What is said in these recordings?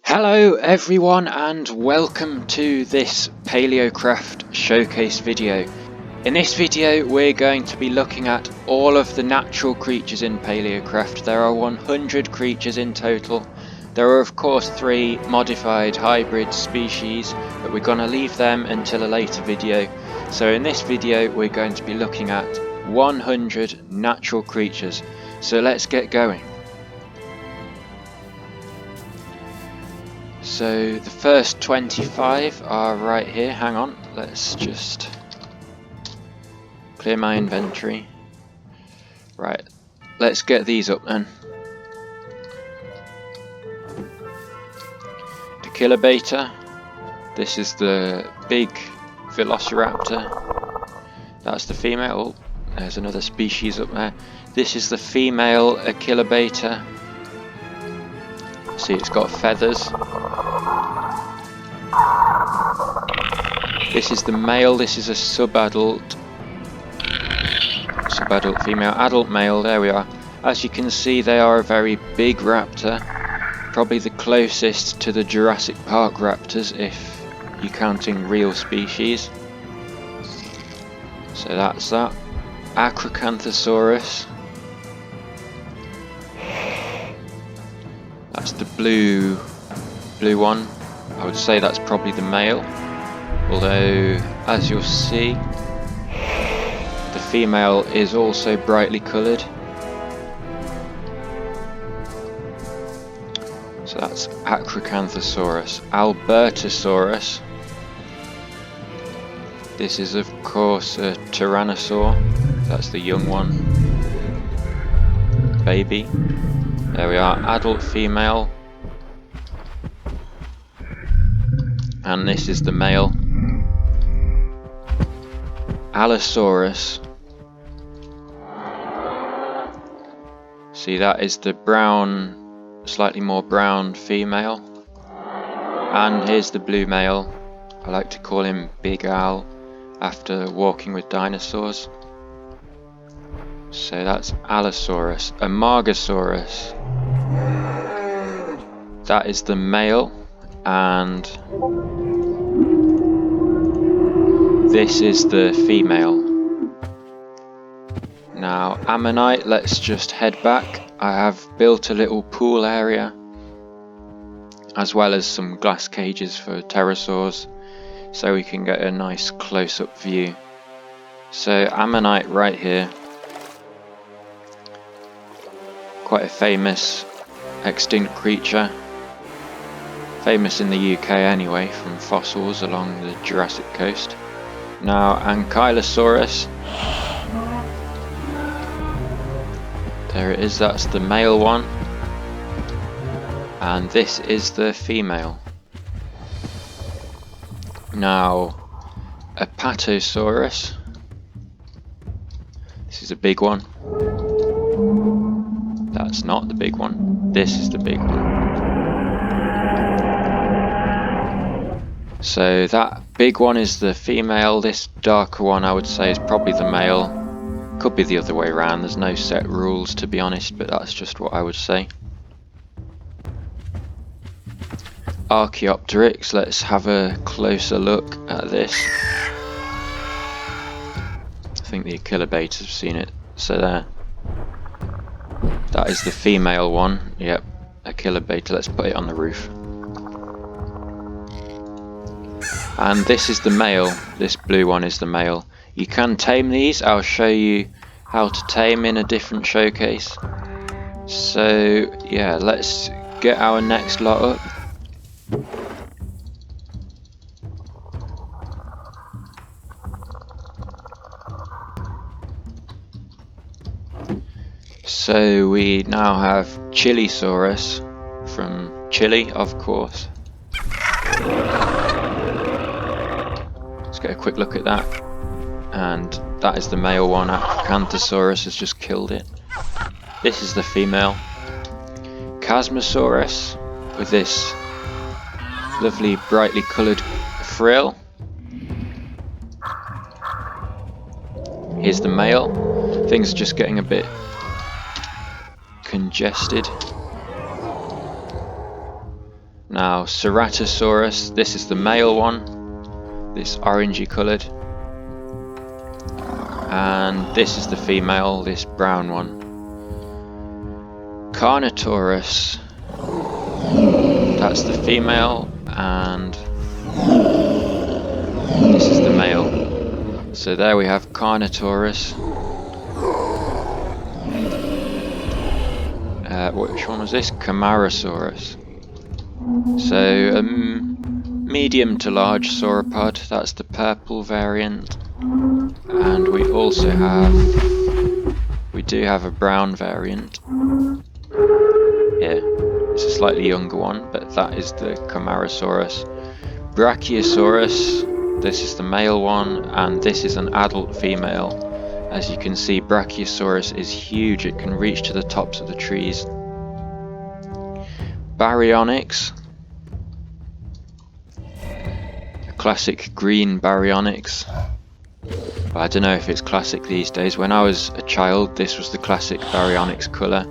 Hello everyone and welcome to this Paleocraft showcase video. In this video we're going to be looking at all of the natural creatures in Paleocraft. There are 100 creatures in total. There are of course 3 modified hybrid species, but we're going to leave them until a later video. So in this video we're going to be looking at 100 natural creatures. So let's get going. So the first 25 are right here. Hang on, let's just clear my inventory. Right, let's get these up then. The Kilobeta. This is the big Velociraptor. That's the female. Oh, there's another species up there. This is the female Kilobeta. See, it's got feathers. This is the male. This is a subadult female, adult male. There we are. As you can see, they are a very big raptor, probably the closest to the Jurassic Park raptors if you're counting real species. So that's that. Acrocanthosaurus. That's the blue one. I would say that's probably the male, although as you'll see the female is also brightly coloured. So that's Acrocanthosaurus. Albertosaurus. This is of course a Tyrannosaur. That's the young one. Baby. There we are, adult female. And this is the male. Allosaurus. See, that is the brown, slightly more brown female. And here's the blue male. I like to call him Big Al after walking with dinosaurs. So that's Allosaurus. Amargasaurus. That is the male, and this is the female. Now, Ammonite, let's just head back. I have built a little pool area, as well as some glass cages for pterosaurs, so we can get a nice close-up view. So, Ammonite right here. Quite a famous extinct creature, famous in the UK anyway, from fossils along the Jurassic coast. Now Ankylosaurus, there it is, that's the male one, and this is the female. Now Apatosaurus, this is a big one. That's not the big one. This is the big one. So that big one is the female. This darker one I would say is probably the male. Could be the other way around. There's no set rules to be honest, but that's just what I would say. Archaeopteryx. Let's have a closer look at this. I think the Kilobeta have seen it. So there. That is the female one, yep, a Kilobeta. Let's put it on the roof. And this is the male, this blue one is the male. You can tame these, I'll show you how to tame in a different showcase. So yeah, let's get our next lot up. So we now have Chilesaurus from Chile, of course. Let's get a quick look at that. And that is the male one. Acanthosaurus has just killed it. This is the female. Chasmosaurus with this lovely brightly coloured frill. Here's the male. Things are just getting a bit congested. Now, Ceratosaurus, this is the male one, this orangey coloured, and this is the female, this brown one. Carnotaurus, that's the female, and this is the male. So there we have Carnotaurus. Which one was this? Camarasaurus. So medium to large sauropod, that's the purple variant. And we also have, we do have a brown variant. Here, it's a slightly younger one, but that is the Camarasaurus. Brachiosaurus, this is the male one, and this is an adult female. As you can see, Brachiosaurus is huge, it can reach to the tops of the trees. Baryonyx, a classic green Baryonyx. But I don't know if it's classic these days. When I was a child, this was the classic Baryonyx colour.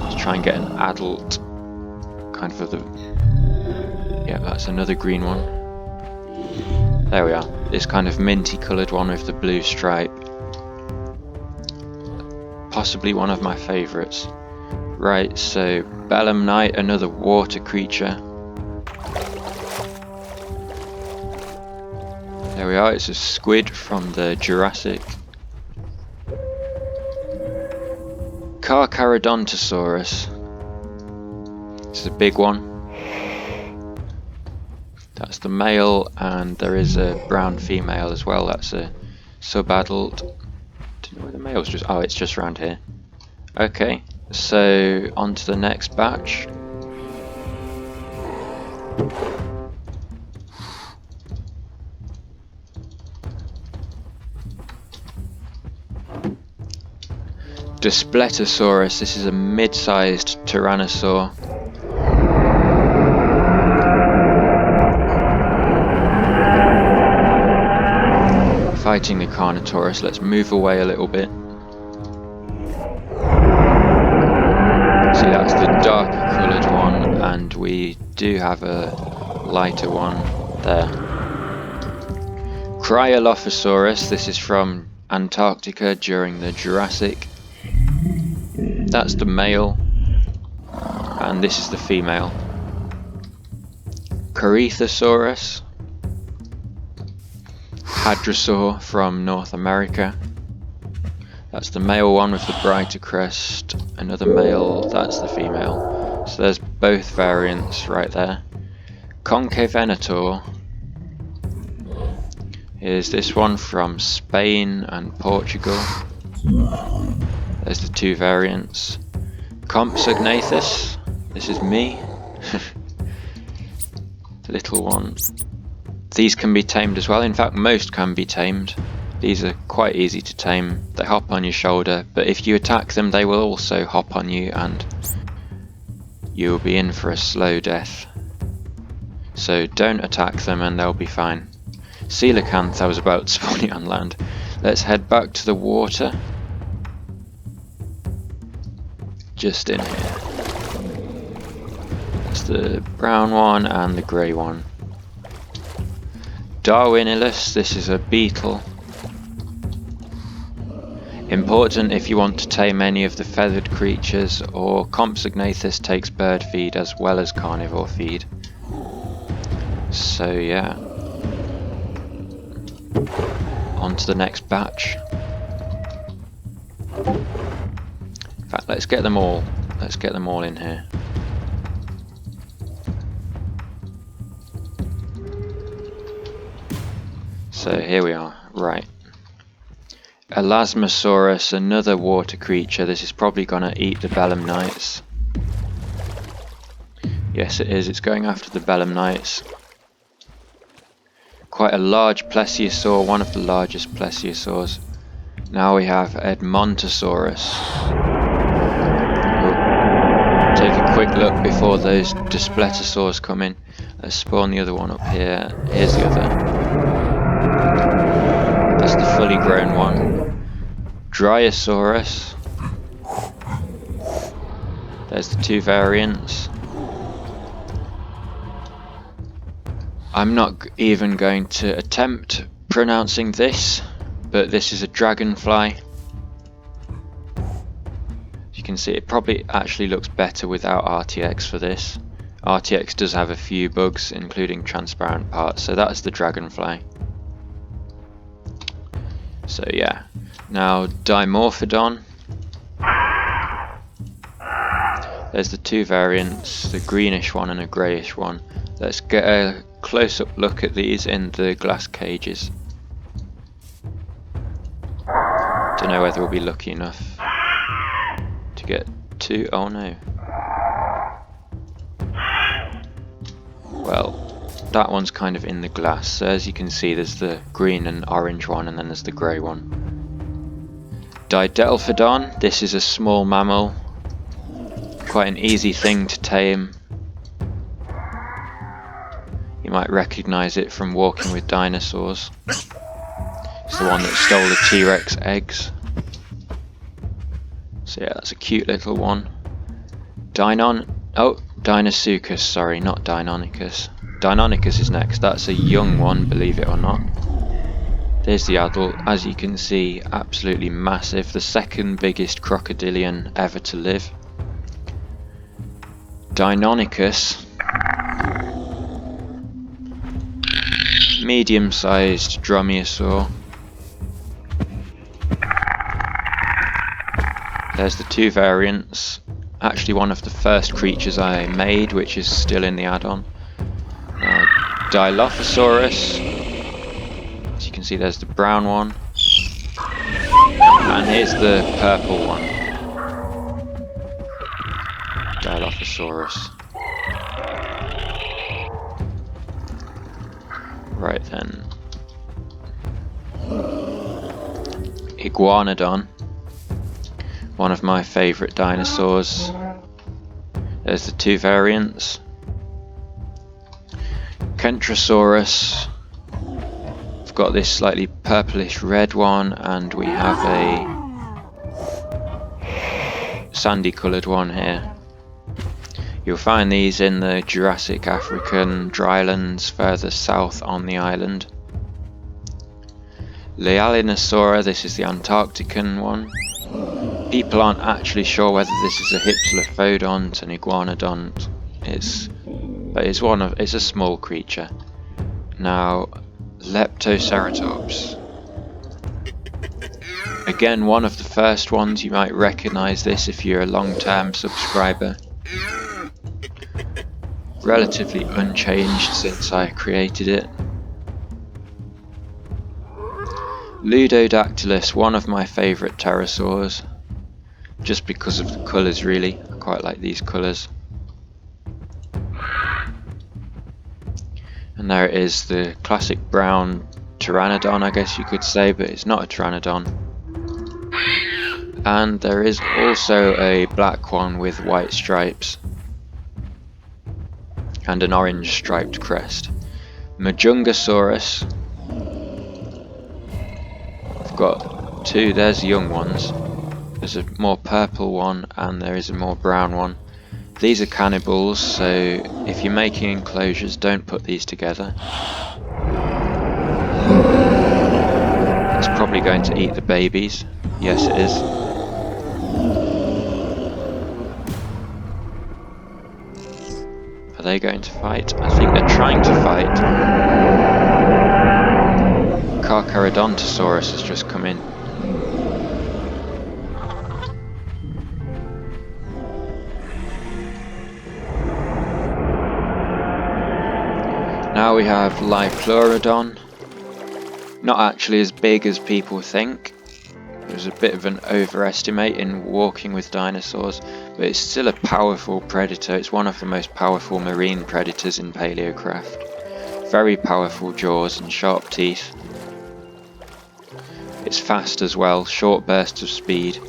Let's try and get an adult kind of the... Yeah, that's another green one. There we are. This kind of minty coloured one with the blue stripe. Possibly one of my favourites. Right, so Belemnite, another water creature. There we are, it's a squid from the Jurassic. Carcharodontosaurus. This is a big one. That's the male, and there is a brown female as well. That's a sub-adult. Don't know where the male's just. Oh, it's just around here. Okay, so on to the next batch. Displetosaurus. This is a mid-sized tyrannosaur. Fighting the Carnotaurus. Let's move away a little bit. See, that's the darker coloured one, and we do have a lighter one there. Cryolophosaurus. This is from Antarctica during the Jurassic. That's the male, and this is the female. Corythosaurus. Hadrosaur from North America. That's the male one with the brighter crest. Another male, that's the female. So there's both variants right there. Concavenator is this one from Spain and Portugal. There's the two variants. Compsognathus, this is me. The little one. These can be tamed as well. In fact, most can be tamed. These are quite easy to tame. They hop on your shoulder, but if you attack them, they will also hop on you, and you'll be in for a slow death. So don't attack them, and they'll be fine. Coelacanth, I was about to spawn it on land. Let's head back to the water. Just in here. That's the brown one and the grey one. Darwinilus, this is a beetle. Important if you want to tame any of the feathered creatures, or Compsognathus takes bird feed as well as carnivore feed. So yeah. On to the next batch. In fact, let's get them all. Let's get them all in here. So here we are, right. Elasmosaurus, another water creature. This is probably going to eat the Belemnites. Yes, it is. It's going after the Belemnites. Quite a large plesiosaur, one of the largest plesiosaurs. Now we have Edmontosaurus. We'll take a quick look before those Displetosaurs come in. Let's spawn the other one up here. Here's the other. That's the fully grown one. Dryosaurus. There's the two variants. I'm not even going to attempt pronouncing this, but this is a dragonfly. You can see it probably actually looks better without RTX for this. RTX does have a few bugs, including transparent parts, so that's the dragonfly. So yeah, now Dimorphodon. There's the two variants, the greenish one and a greyish one. Let's get a close-up look at these in the glass cages. Don't know whether we'll be lucky enough to get two. Oh no. Well, that one's kind of in the glass, so as you can see there's the green and orange one, and then there's the grey one. Didelphodon, this is a small mammal, quite an easy thing to tame. You might recognise it from Walking with Dinosaurs. It's the one that stole the T-Rex eggs. So yeah, that's a cute little one. Dinosuchus, sorry, not Deinonychus. Deinonychus is next. That's a young one, believe it or not. There's the adult. As you can see, absolutely massive. The second biggest crocodilian ever to live. Deinonychus, medium-sized dromaeosaur. There's the two variants. Actually one of the first creatures I made, which is still in the add-on. Dilophosaurus. As you can see, there's the brown one. And here's the purple one. Dilophosaurus. Right then. Iguanodon. One of my favourite dinosaurs. There's the two variants. Kentrosaurus. We've got this slightly purplish red one, and we have a sandy coloured one here. You'll find these in the Jurassic African drylands further south on the island. Lealinosaura, this is the Antarctican one. People aren't actually sure whether this is a Hypsilophodont, an Iguanodont. It's a small creature. Now, Leptoceratops. Again, one of the first ones. You might recognise this if you're a long-term subscriber. Relatively unchanged since I created it. Ludodactylus, one of my favourite pterosaurs. Just because of the colours, really. I quite like these colours. And there it is, the classic brown pteranodon, I guess you could say, but it's not a pteranodon. And there is also a black one with white stripes and an orange striped crest. Majungasaurus. I've got two. There's young ones. There's a more purple one and there is a more brown one. These are cannibals, so if you're making enclosures, don't put these together. It's probably going to eat the babies. Yes, it is. Are they going to fight? I think they're trying to fight. Carcharodontosaurus has just come in. Now we have Lypleurodon. Not actually as big as people think. It was a bit of an overestimate in Walking with Dinosaurs, but it's still a powerful predator. It's one of the most powerful marine predators in Paleocraft. Very powerful jaws and sharp teeth. It's fast as well, short bursts of speed.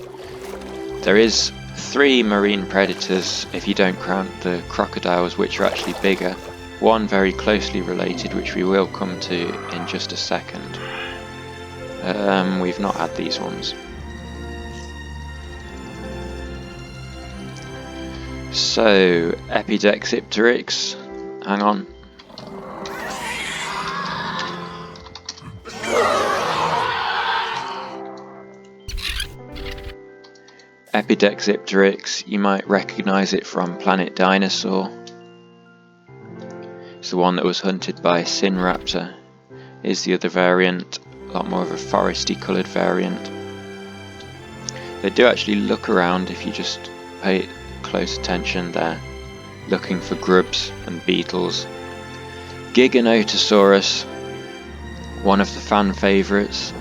There is 3 marine predators if you don't count the crocodiles, which are actually bigger. One very closely related, which we will come to in just a second. We've not had these ones. So, Epidexipteryx, hang on. Epidexipteryx, you might recognise it from Planet Dinosaur. It's the one that was hunted by Sinraptor. Is the other variant, a lot more of a foresty coloured variant. They do actually look around if you just pay close attention there, looking for grubs and beetles. Giganotosaurus, one of the fan favourites.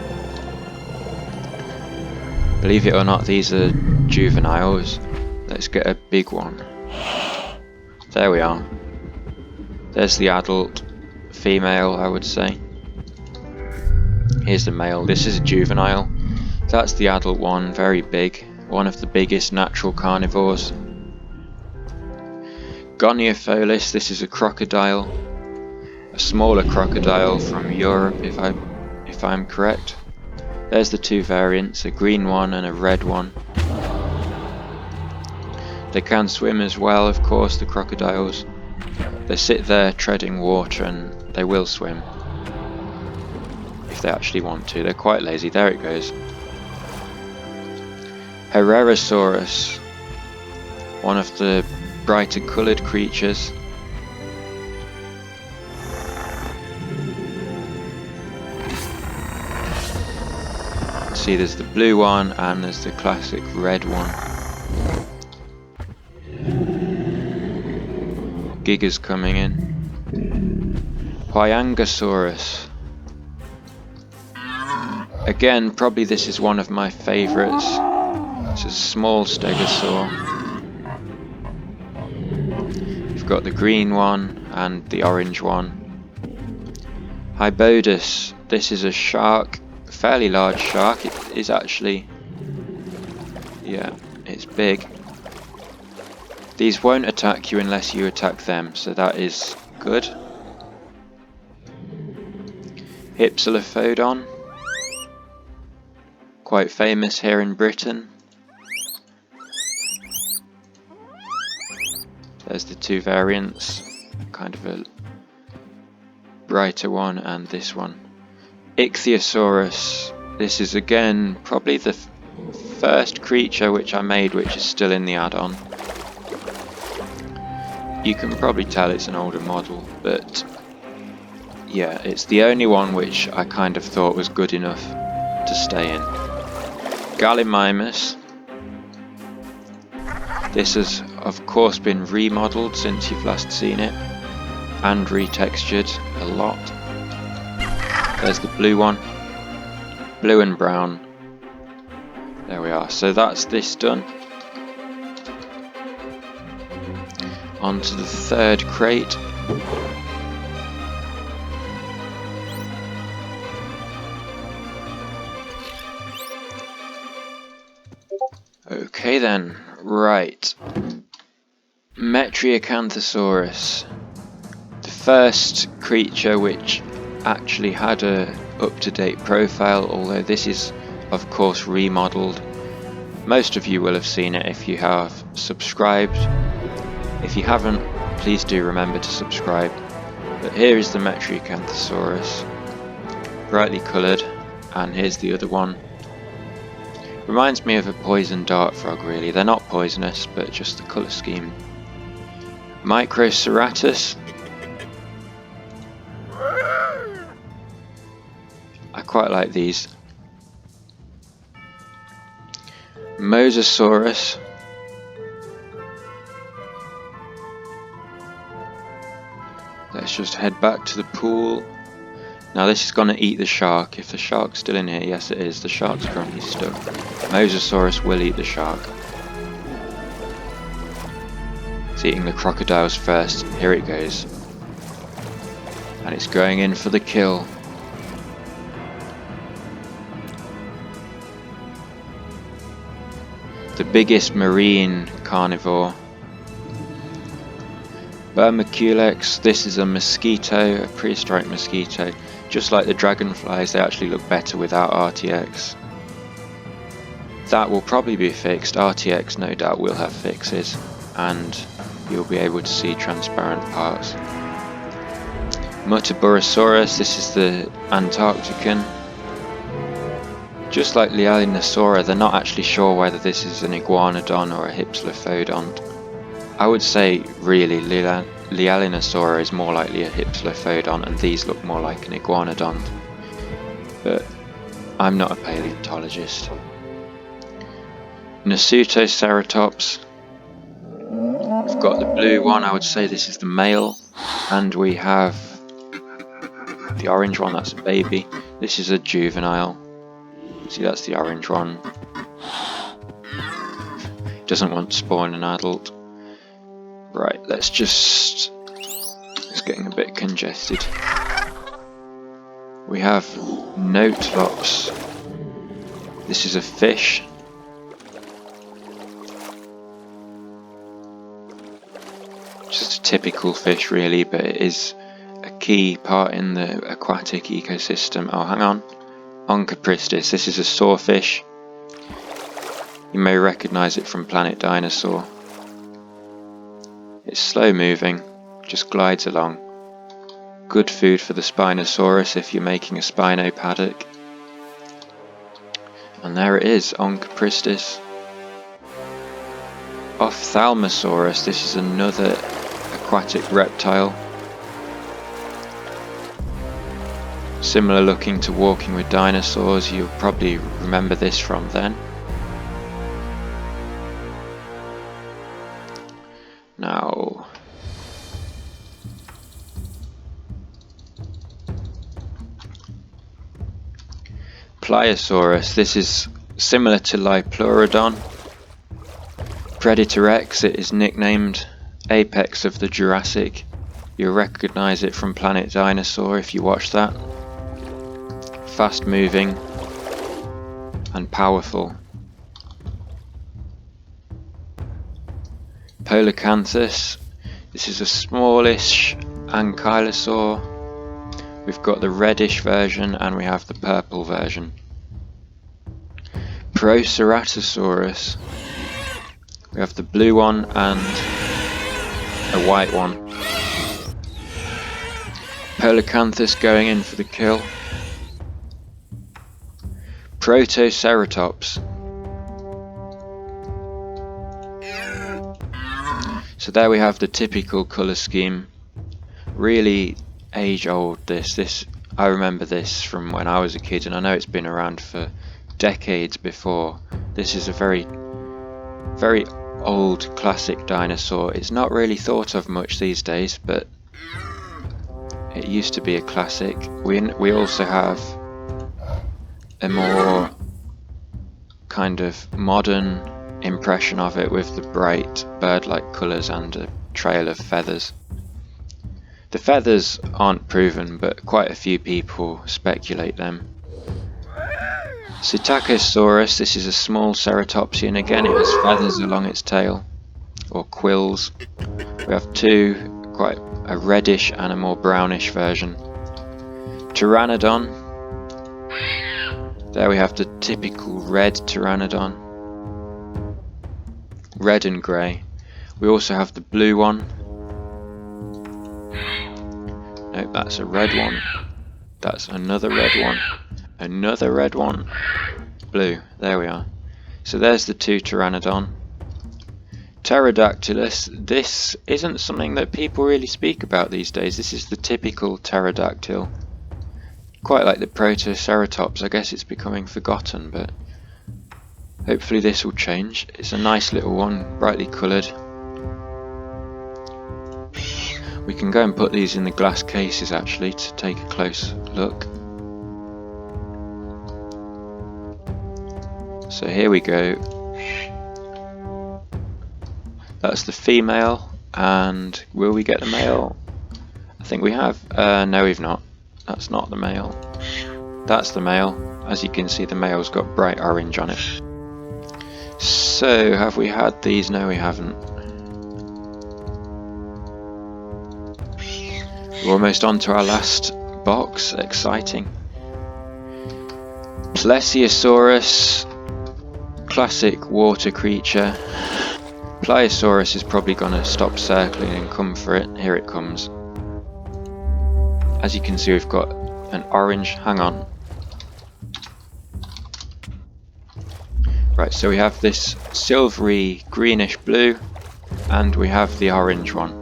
Believe it or not, these are juveniles. Let's get a big one. There we are. There's the adult female, I would say. Here's the male. This is a juvenile. That's the adult one, very big. One of the biggest natural carnivores. Goniopholis, this is a crocodile. A smaller crocodile from Europe, if I'm correct. There's the two variants, a green one and a red one. They can swim as well, of course, the crocodiles. They sit there treading water and they will swim. If they actually want to. They're quite lazy. There it goes. Herrerasaurus, one of the brighter coloured creatures. See, there's the blue one and there's the classic red one. Giga's coming in. Pyangosaurus. Again, probably this is one of my favourites. It's a small stegosaur. You've got the green one and the orange one. Hybodus. This is a shark, a fairly large shark. It is actually, yeah, it's big. These won't attack you unless you attack them, so that is good. Hypsilophodon. Quite famous here in Britain. There's the two variants, kind of a brighter one and this one. Ichthyosaurus. This is again probably the first creature which I made which is still in the add-on. You can probably tell it's an older model, but yeah, it's the only one which I kind of thought was good enough to stay in. Gallimimus. This has of course been remodeled since you've last seen it, and retextured a lot. There's the blue one, blue and brown. There we are, so that's this done. On to the third crate. Okay then, right. Metriacanthosaurus. The first creature which actually had a up-to-date profile, although this is of course remodeled. Most of you will have seen it if you have subscribed. If you haven't, please do remember to subscribe. But here is the Metriacanthosaurus, brightly coloured, and here's the other one. Reminds me of a poison dart frog really. They're not poisonous, but just the colour scheme. Microceratus. I quite like these. Mosasaurus. Let's just head back to the pool. Now this is going to eat the shark. If the shark's still in here, yes it is. The shark's currently stuck. Mosasaurus will eat the shark. It's eating the crocodiles first. Here it goes. And it's going in for the kill. The biggest marine carnivore. Vermiculex. This is a mosquito, a prehistoric mosquito. Just like the dragonflies, they actually look better without RTX. That will probably be fixed. RTX no doubt will have fixes. and you'll be able to see transparent parts. Muttaburrasaurus, this is the Antarctican. Just like Lialinosaura, they're not actually sure whether this is an iguanodon or a hypsilophodont. I would say really Lialinosaura is more likely a hypsilophodont and these look more like an iguanodon. But I'm not a paleontologist. Nasutoceratops. We've got the blue one, I would say this is the male. And we have the orange one, that's a baby. This is a juvenile. See, that's the orange one. Doesn't want to spawn an adult. Right, it's getting a bit congested. We have Notlops. This is a fish. Just a typical fish really, but it is a key part in the aquatic ecosystem. Oh, hang on. Onchopristis, this is a sawfish. You may recognise it from Planet Dinosaur. It's slow moving, just glides along. Good food for the Spinosaurus if you're making a Spino paddock. And there it is, Onchopristis. Ophthalmosaurus, this is another aquatic reptile. Similar looking to Walking with Dinosaurs, you'll probably remember this from then. Now, Pliosaurus, this is similar to Liopleurodon. Predator X, it is nicknamed Apex of the Jurassic. You'll recognise it from Planet Dinosaur if you watch that. Fast moving and powerful. Polacanthus, this is a smallish ankylosaur. We've got the reddish version and we have the purple version. Proceratosaurus, we have the blue one and a white one. Polacanthus going in for the kill. Protoceratops. So there we have the typical colour scheme. Really age old this. I remember this from when I was a kid, and I know it's been around for decades before. This is a very old classic dinosaur. It's not really thought of much these days, but it used to be a classic. We also have a more kind of modern impression of it with the bright bird-like colours and a trail of feathers. The feathers aren't proven, but quite a few people speculate them. Psittacosaurus, this is a small ceratopsian. Again, it has feathers along its tail, or quills. We have two, quite a reddish and a more brownish version. Pteranodon. There we have the typical red pteranodon. Red and grey. We also have the blue one. Nope, that's a red one. That's another red one. Another red one. Blue. There we are. So there's the two pteranodon. Pterodactylus. This isn't something that people really speak about these days. This is the typical pterodactyl. Quite like the Protoceratops. I guess it's becoming forgotten, but hopefully this will change. It's a nice little one, brightly coloured. We can go and put these in the glass cases actually to take a close look. So here we go. That's the female, and will we get the male? I think we have. No, we've not. That's not the male. That's the male. As you can see, the male's got bright orange on it. So, have we had these? No, we haven't. We're almost on to our last box. Exciting. Plesiosaurus, classic water creature. Pliosaurus is probably going to stop circling and come for it. Here it comes. As you can see, we've got an orange. Hang on. Right, so we have this silvery greenish blue, and we have the orange one.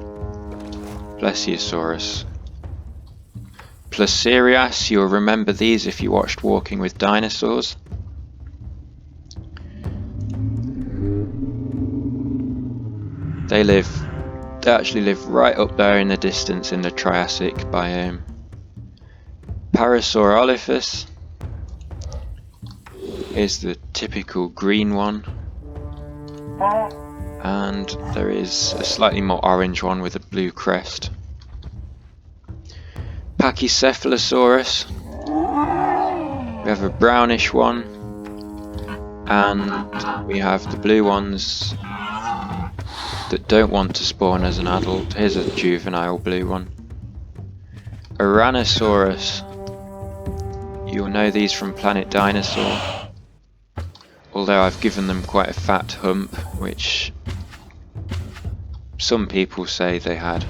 Plesiosaurus. Placerias, you'll remember these if you watched Walking with Dinosaurs. They actually live right up there in the distance in the Triassic biome. Parasaurolophus is the typical green one, and there is a slightly more orange one with a blue crest. Pachycephalosaurus, we have a brownish one, and we have the blue ones that don't want to spawn as an adult. Here's a juvenile blue one. Ouranosaurus, you'll know these from Planet Dinosaur, although I've given them quite a fat hump, which some people say they had,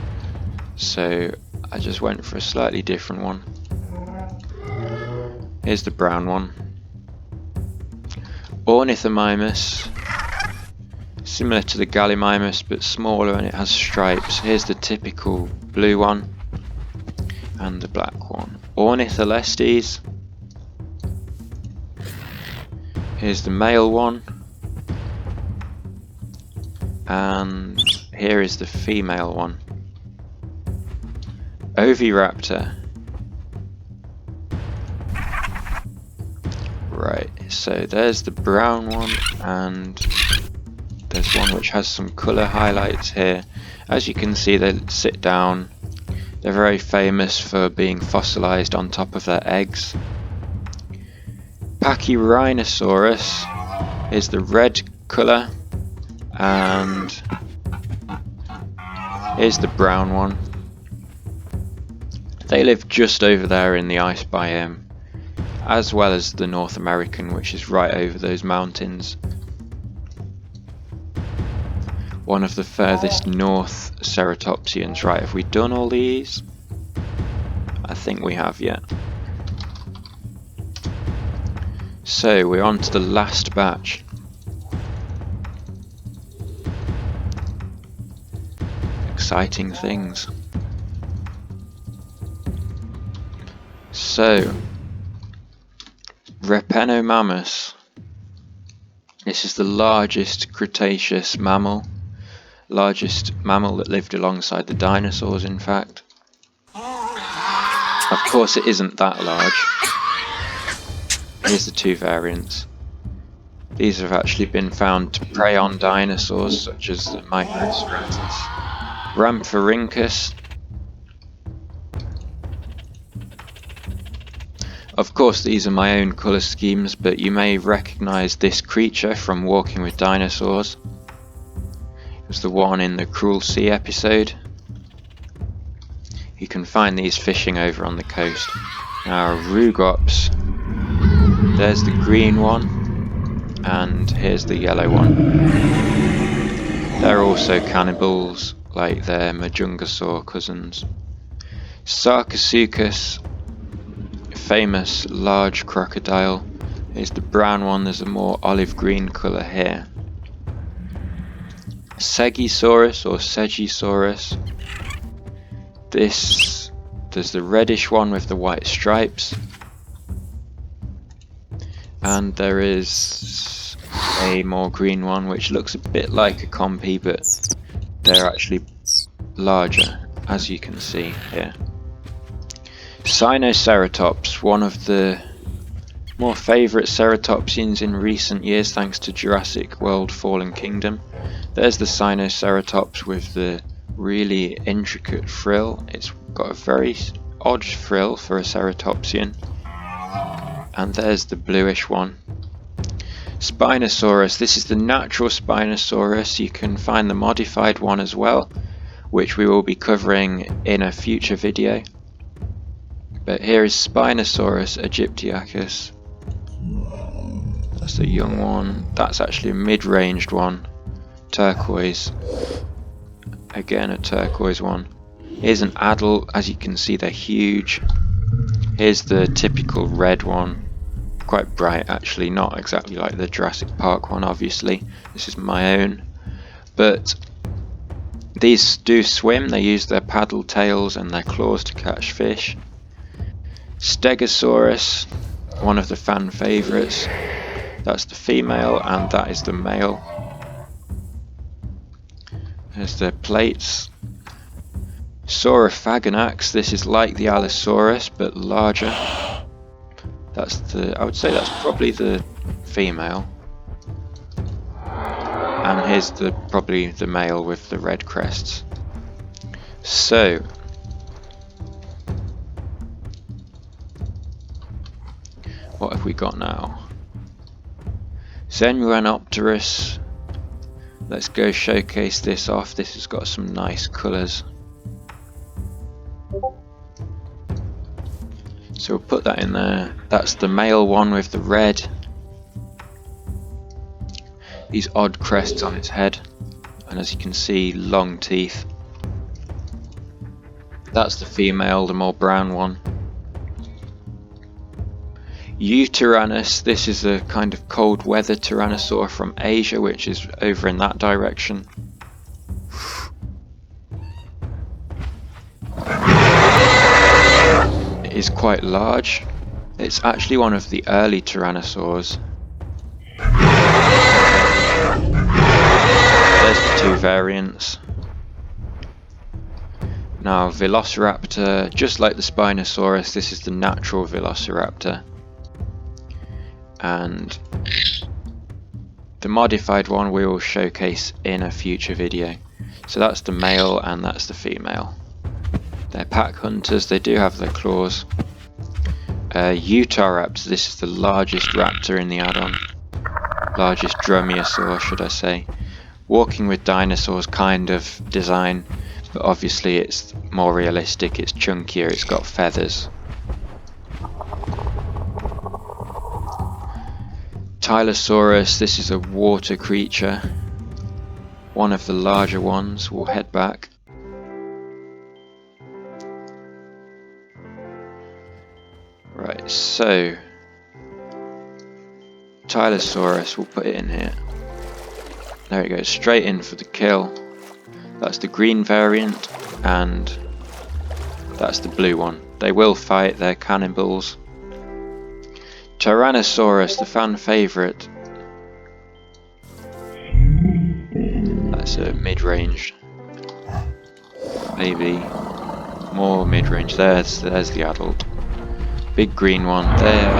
so I just went for a slightly different one. Here's the brown one. Ornithomimus, similar to the Gallimimus but smaller, and it has stripes. Here's the typical blue one and the black one. Ornitholestes, here's the male one, and here is the female one. Oviraptor. Right, so there's the brown one, and there's one which has some colour highlights here. As you can see, they sit down. They're very famous for being fossilised on top of their eggs. Pachyrhinosaurus is the red colour, and here's the brown one. They live just over there in the ice biome, as well as the North American, which is right over those mountains. One of the furthest north ceratopsians. Right, have we done all these? I think we have, yeah. So we're on to the last batch. Exciting things. So, Repenomamus. This is the largest Cretaceous mammal. Largest mammal that lived alongside the dinosaurs, in fact. Of course it isn't that large. Here's the two variants. These have actually been found to prey on dinosaurs such as the Microceratus. Rhamphorhynchus. Of course these are my own colour schemes, but you may recognise this creature from Walking with Dinosaurs. It was the one in the Cruel Sea episode. You can find these fishing over on the coast. Now Rugops, there's the green one, and here's the yellow one. They're also cannibals, like their Majungasaur cousins. Sarcosuchus, famous large crocodile. Here's the brown one, there's a more olive green colour here. Segisaurus or Segisaurus. There's the reddish one with the white stripes. And there is a more green one which looks a bit like a compy, but they're actually larger, as you can see here. Sinoceratops, one of the more favourite ceratopsians in recent years thanks to Jurassic World Fallen Kingdom. There's the Sinoceratops with the really intricate frill. It's got a very odd frill for a ceratopsian. And there's the bluish one. Spinosaurus, this is the natural Spinosaurus. You can find the modified one as well, which we will be covering in a future video. But here is Spinosaurus aegyptiacus. That's the young one. That's actually a mid-ranged one. turquoise. Again, a turquoise one. Here's an adult. As you can see, they're huge. Here's the typical red one. Quite bright actually, not exactly like the Jurassic Park one obviously. This is my own. But these do swim. They use their paddle tails and their claws to catch fish. Stegosaurus, one of the fan favourites. That's the female and that is the male. There's their plates. Saurophaganax, this is like the Allosaurus but larger. I would say that's probably the female. And here's probably the male with the red crests. So what have we got now? Zenranopterus. Let's go showcase this off. This has got some nice colours. So we'll put that in there. That's the male one with the red. These odd crests on its head. And as you can see, long teeth. That's the female, the more brown one. Eutyrannus, this is a kind of cold weather tyrannosaur from Asia, which is over in that direction. It is quite large. It's actually one of the early tyrannosaurs. There's the two variants. Now Velociraptor, just like the Spinosaurus, this is the natural Velociraptor. And the modified one we will showcase in a future video. So that's the male and that's the female. They're pack hunters, they do have their claws. Utahraptor, this is the largest raptor in the add-on. Largest dromaeosaur, should I say. Walking with Dinosaurs kind of design, but obviously it's more realistic, it's chunkier, it's got feathers. Tylosaurus, this is a water creature. One of the larger ones. We'll head back. Right, so Tylosaurus, we'll put it in here. There it goes, straight in for the kill. That's the green variant, and that's the blue one. They will fight, they're cannibals. Tyrannosaurus, the fan favourite. That's a mid-range. Maybe more mid-range. There's the adult. Big green one there.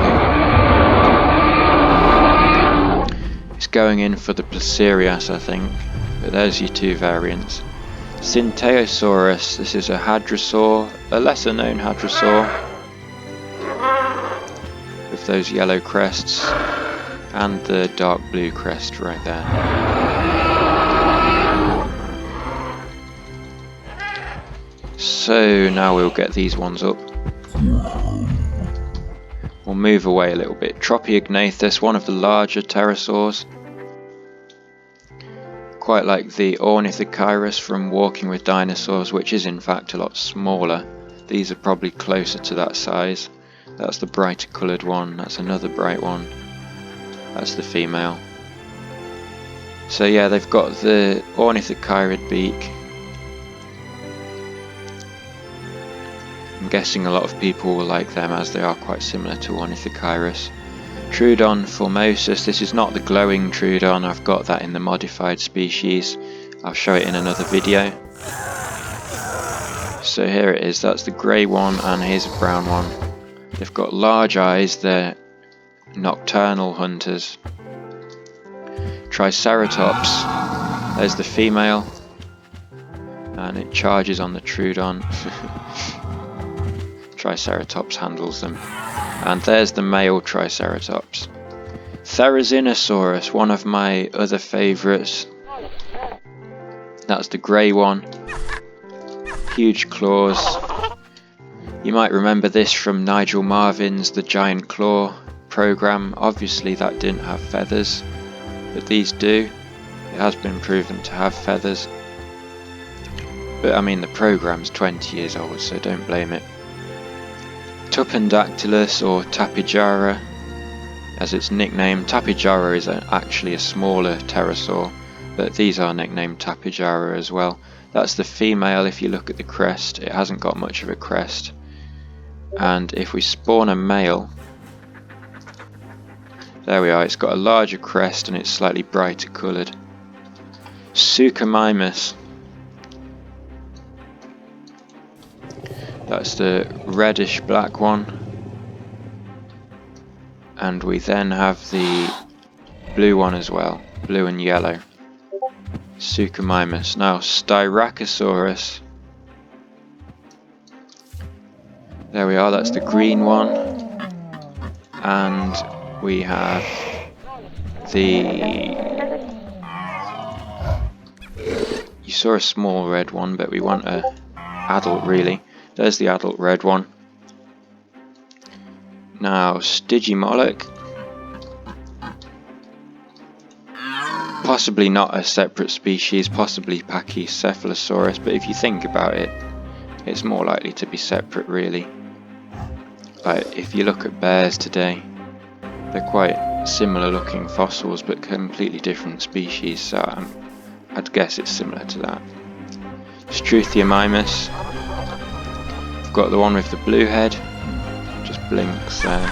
It's going in for the Placerias, I think. But there's your two variants. Syntheosaurus, this is a hadrosaur, a lesser known hadrosaur. With those yellow crests and the dark blue crest right there. So now we'll get these ones up. We'll move away a little bit. Tropiognathus, one of the larger pterosaurs. Quite like the Ornithochirus from Walking with Dinosaurs, which is in fact a lot smaller. These are probably closer to that size. That's the brighter coloured one, that's another bright one. That's the female. So yeah, they've got the ornithochirid beak. I'm guessing a lot of people will like them as they are quite similar to Ornithochirus. Troodon formosus, this is not the glowing Troodon, I've got that in the modified species. I'll show it in another video. So here it is, that's the grey one and here's a brown one. They've got large eyes, they're nocturnal hunters. Triceratops, there's the female, and it charges on the Troodon. Triceratops handles them. And there's the male Triceratops. Therizinosaurus, one of my other favourites. That's the grey one. Huge claws. You might remember this from Nigel Marvin's The Giant Claw programme. Obviously that didn't have feathers, but these do. has been proven to have feathers. But I mean, the program's 20 years old, so don't blame it. Tupandactylus, or Tapijara, as it's nicknamed. Tapijara is actually a smaller pterosaur, but these are nicknamed Tapijara as well. That's the female. If you look at the crest, it hasn't got much of a crest. And if we spawn a male, there we are, it's got a larger crest and it's slightly brighter coloured. Suchomimus. That's the reddish black one. And we then have the blue one as well, blue and yellow. Suchomimus. Now Styracosaurus. There we are, that's the green one. And we have the... You saw a small red one, but we want a adult really. There's the adult red one. Now Stygimoloch. Possibly not a separate species, possibly Pachycephalosaurus, but if you think about it, it's more likely to be separate really. Like if you look at bears today, they're quite similar looking fossils but completely different species, so I'd guess it's similar to that. Struthiomimus. We've got the one with the blue head, just blinks there.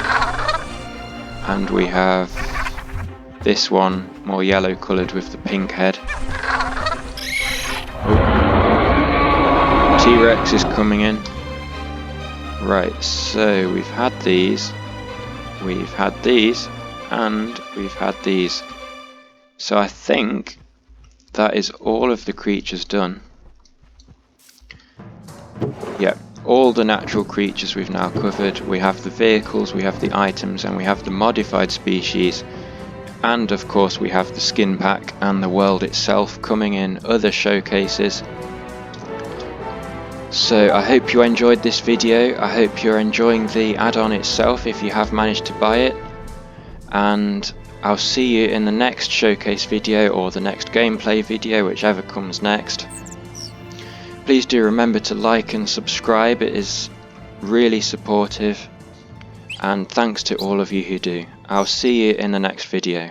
And we have this one, more yellow coloured with the pink head. T-Rex is coming in. Right, so we've had these, and we've had these. So I think that is all of the creatures done. Yep, all the natural creatures we've now covered. We have the vehicles, we have the items, and we have the modified species. And of course we have the skin pack and the world itself coming in other showcases. So I hope you enjoyed this video. I hope you're enjoying the add-on itself if you have managed to buy it. And I'll see you in the next showcase video or the next gameplay video, whichever comes next. Please do remember to like and subscribe, it is really supportive. And thanks to all of you who do. I'll see you in the next video.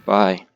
Bye.